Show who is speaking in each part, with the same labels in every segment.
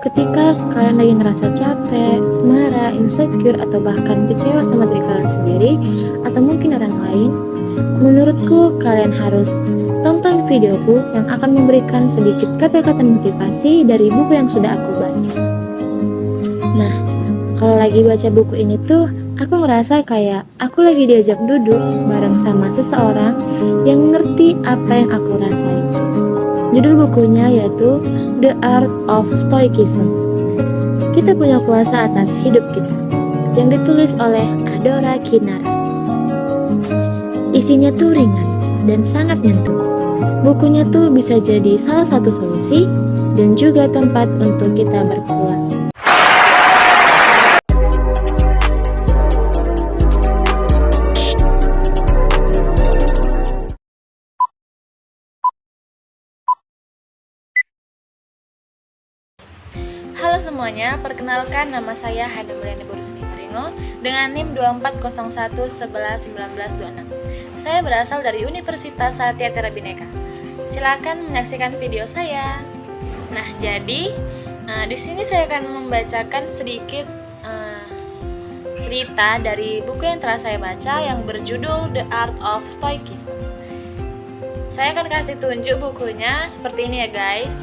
Speaker 1: Ketika kalian lagi ngerasa capek, marah, insecure, atau bahkan kecewa sama diri kalian sendiri, atau mungkin orang lain, menurutku kalian harus tonton videoku yang akan memberikan sedikit kata-kata motivasi dari buku yang sudah aku baca. Nah, kalau lagi baca buku ini tuh, aku ngerasa kayak aku lagi diajak duduk bareng sama seseorang yang ngerti apa yang aku rasain. Judul bukunya yaitu The Art of Stoicism. Kita punya kuasa atas hidup kita, yang ditulis oleh Adora Kinara. Isinya tuh ringan dan sangat nyentuh. Bukunya tuh bisa jadi salah satu solusi dan juga tempat untuk kita berpulang.
Speaker 2: Halo semuanya, perkenalkan nama saya Hana Mulyani Borusli Maringo dengan NIM 2401111926. Saya berasal dari Universitas Satya Tera Bhinneka. Silakan menyaksikan video saya. Nah, jadi di sini saya akan membacakan sedikit cerita dari buku yang telah saya baca yang berjudul The Art of Stoicism. Saya akan kasih tunjuk bukunya seperti ini ya guys.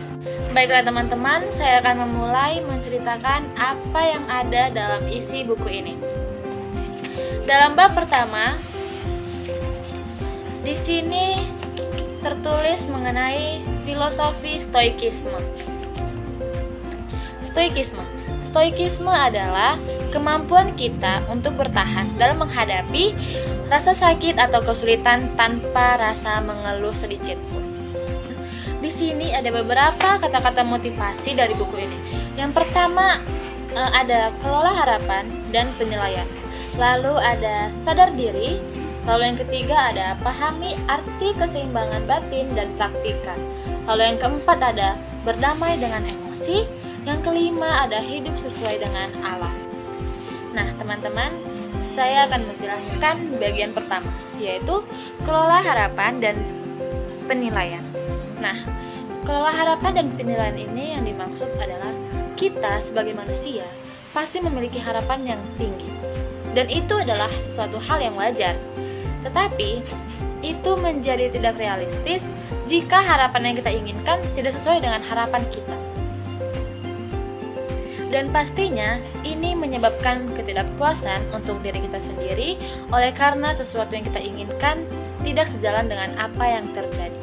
Speaker 2: Baiklah teman-teman, saya akan memulai menceritakan apa yang ada dalam isi buku ini. Dalam bab pertama, di sini tertulis mengenai filosofi stoikisme. Stoikisme adalah kemampuan kita untuk bertahan dalam menghadapi rasa sakit atau kesulitan tanpa rasa mengeluh sedikit pun. Di sini ada beberapa kata-kata motivasi dari buku ini. Yang pertama ada kelola harapan dan penilaian. Lalu ada sadar diri. Lalu yang ketiga ada pahami arti keseimbangan batin dan praktika. Lalu yang keempat ada berdamai dengan emosi. Yang kelima ada hidup sesuai dengan alam. Nah teman-teman, saya akan menjelaskan bagian pertama, yaitu kelola harapan dan penilaian. Nah, kelola harapan dan penilaian ini yang dimaksud adalah kita sebagai manusia pasti memiliki harapan yang tinggi. Dan itu adalah sesuatu hal yang wajar. Tetapi, itu menjadi tidak realistis jika harapan yang kita inginkan tidak sesuai dengan harapan kita. Dan pastinya ini menyebabkan ketidakpuasan untuk diri kita sendiri oleh karena sesuatu yang kita inginkan tidak sejalan dengan apa yang terjadi.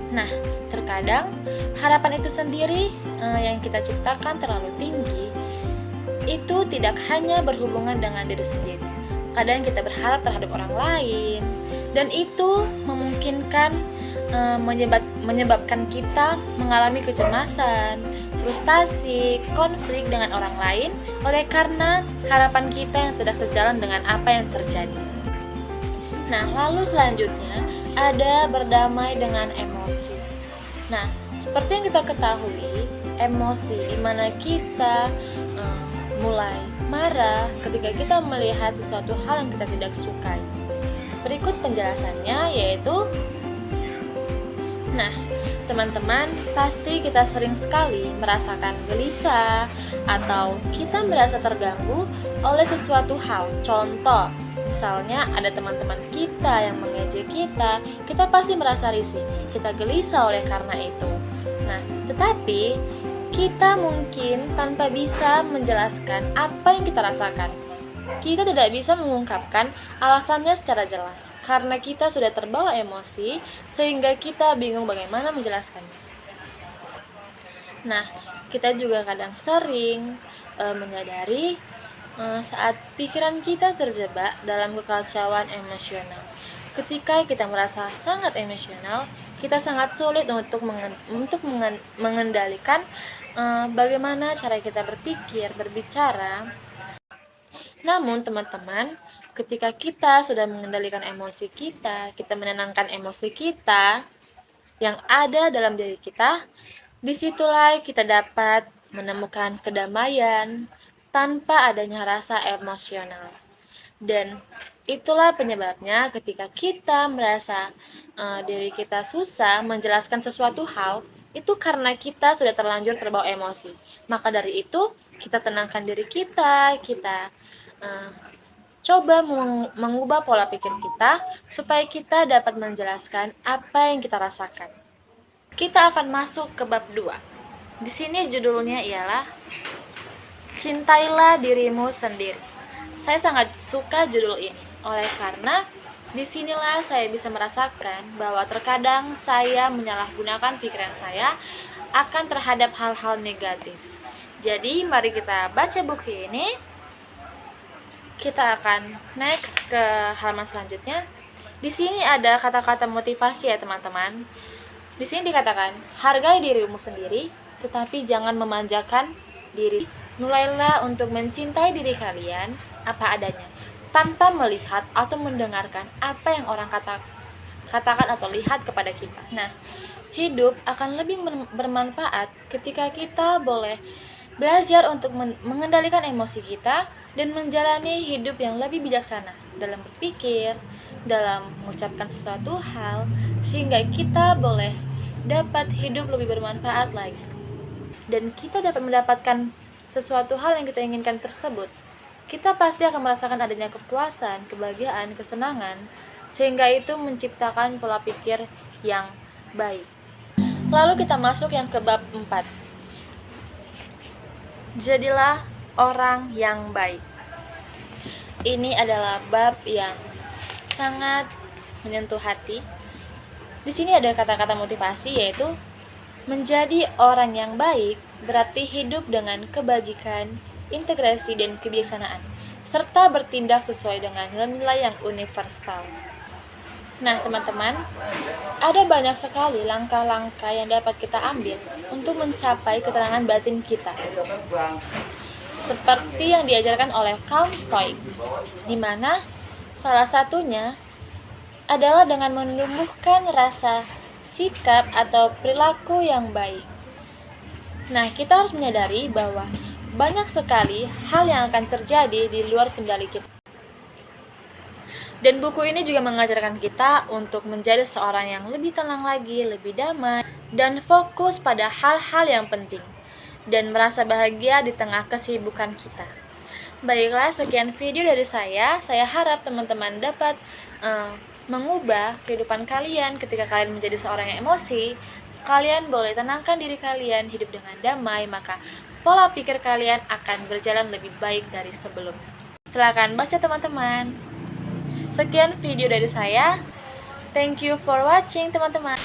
Speaker 2: Nah, terkadang harapan itu sendiri yang kita ciptakan terlalu tinggi itu tidak hanya berhubungan dengan diri sendiri. Kadang kita berharap terhadap orang lain dan itu memungkinkan menyebabkan kita mengalami kecemasan, frustasi, konflik dengan orang lain oleh karena harapan kita yang tidak sejalan dengan apa yang terjadi. Nah, lalu selanjutnya ada berdamai dengan emosi. Nah, seperti yang kita ketahui, emosi di mana kita mulai marah ketika kita melihat sesuatu hal yang kita tidak sukai. Berikut penjelasannya yaitu teman-teman, pasti kita sering sekali merasakan gelisah atau kita merasa terganggu oleh sesuatu hal. Contoh, misalnya ada teman-teman kita yang mengejek kita pasti merasa risih, kita gelisah oleh karena itu. Nah, tetapi kita mungkin tanpa bisa menjelaskan apa yang kita rasakan. Kita tidak bisa mengungkapkan alasannya secara jelas karena kita sudah terbawa emosi sehingga kita bingung bagaimana menjelaskannya. Nah, kita juga kadang sering menyadari saat pikiran kita terjebak dalam kekacauan emosional. Ketika kita merasa sangat emosional, kita sangat sulit untuk mengendalikan bagaimana cara kita berpikir, berbicara. Namun teman-teman, ketika kita sudah mengendalikan emosi kita menenangkan emosi kita yang ada dalam diri kita, disitulah kita dapat menemukan kedamaian tanpa adanya rasa emosional. Dan itulah penyebabnya ketika kita merasa diri kita susah menjelaskan sesuatu hal, Itu karena kita sudah terlanjur terbawa emosi. Maka dari itu, kita tenangkan diri kita, eh, coba mengubah pola pikir kita supaya kita dapat menjelaskan apa yang kita rasakan. Kita akan masuk ke bab 2. Di sini judulnya ialah Cintailah Dirimu Sendiri. Saya sangat suka judul ini, oleh karena disinilah saya bisa merasakan bahwa terkadang saya menyalahgunakan pikiran saya akan terhadap hal-hal negatif. Jadi mari kita baca buku ini. Kita akan next ke halaman selanjutnya. Di sini ada kata-kata motivasi ya teman-teman. Di sini dikatakan, hargai dirimu sendiri, tetapi jangan memanjakan diri. Mulailah untuk mencintai diri kalian apa adanya, tanpa melihat atau mendengarkan apa yang orang katakan atau lihat kepada kita. Nah, hidup akan lebih bermanfaat ketika kita boleh belajar untuk mengendalikan emosi kita dan menjalani hidup yang lebih bijaksana dalam berpikir, dalam mengucapkan sesuatu hal, sehingga kita boleh dapat hidup lebih bermanfaat lagi. Dan kita dapat mendapatkan sesuatu hal yang kita inginkan tersebut. Kita pasti akan merasakan adanya kepuasan, kebahagiaan, kesenangan, sehingga itu menciptakan pola pikir yang baik. Lalu kita masuk yang ke bab 4. Jadilah orang yang baik. Ini adalah bab yang sangat menyentuh hati. Di sini ada kata-kata motivasi, yaitu menjadi orang yang baik berarti hidup dengan kebajikan, integrasi, dan kebijaksanaan, serta bertindak sesuai dengan nilai-nilai yang universal. Nah, teman-teman, ada banyak sekali langkah-langkah yang dapat kita ambil untuk mencapai ketenangan batin kita. Seperti yang diajarkan oleh kaum Stoik, di mana salah satunya adalah dengan menumbuhkan rasa sikap atau perilaku yang baik. Nah, kita harus menyadari bahwa banyak sekali hal yang akan terjadi di luar kendali kita. Dan buku ini juga mengajarkan kita untuk menjadi seorang yang lebih tenang lagi, lebih damai, dan fokus pada hal-hal yang penting, dan merasa bahagia di tengah kesibukan kita. Baiklah, sekian video dari saya. Saya harap teman-teman dapat mengubah kehidupan kalian ketika kalian menjadi seorang yang emosi. Kalian boleh tenangkan diri kalian, hidup dengan damai, maka pola pikir kalian akan berjalan lebih baik dari sebelumnya. Silakan baca teman-teman. Sekian video dari saya. Thank you for watching teman-teman.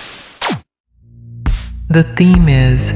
Speaker 3: The theme is